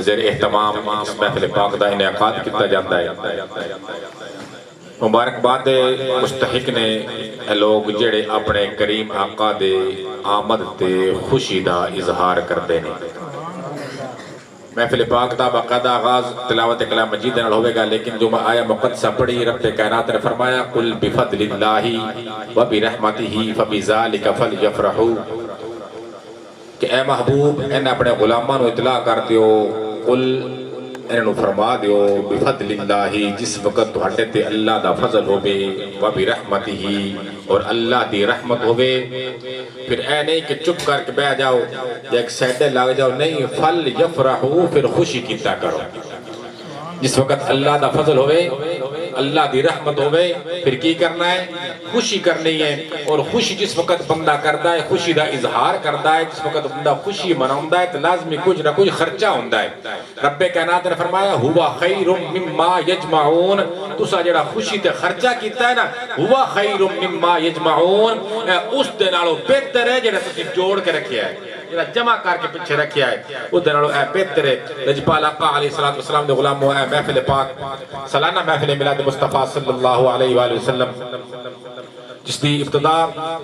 زیر اہتمام محفل پاک دا انعقاد کیتا جاتا ہے۔ مبارکباد مستحق نے لوگ جڑے اپنے کریم آقا دے آمد تے خوشی دا اظہار کرتے ہیں۔ محفل پاک دا باقاعدہ آغاز تلاوت کلام مجید نال ہوئے گا، لیکن جو آیا مقدسہ پڑھی رب کائنات نے فرمایا قل بفضل اللہ وبرحمتہ فبذالک فلیفرحوا، کہ اے محبوب ان اپنے غلاماں نو اطلاع کر دیو، قل انہوں فرما دیو بفضل اللہ، جس وقت تہاڈے تے اللہ دا فضل ہوئے، وبرحمتہ اور اللہ دی رحمت ہوئے، پھر اے نہیں کہ چپ کر کے بیٹھ جاؤ یا ایک سیڈے لگ جاؤ، نہیں، فل یفرحو، پھر خوشی کیتا کرو۔ جس وقت اللہ دا فضل ہوئے، اللہ دی رحمت ہوئے، پھر کی کرنا ہے؟ خوشی کرنی ہے۔ اور خوشی جس وقت بندہ کرتا ہے، خوشی دا اظہار کرتا ہے، جس وقت بندہ خوشی مناؤندا ہے تو لازمی کچھ نہ کچھ خرچہ ہوندا ہے۔ رب کائنات نے فرمایا ہوا خیر مما یجمعون، تسا جڑا خوشی تے خرچہ کیتا ہے نا، ہوا خیر مما یجمعون، اس دے نالوں بہتر ہے جڑا تسی جوڑ کے رکھیا ہے، جڑا جمع کر کے پیچھے رکھیا ہے، اس دے نالوں اے بہتر ہے۔ لجپال آقا علیہ السلام دے غلاموں، اے محفل پاک سالانہ محفل میلاد مصطفیٰ صلی اللہ علیہ وآلہ وسلم جس دی ابتدا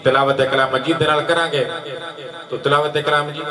تلاوت کلام مجید دے نال کرانگے، تو تلاوت کلام مجید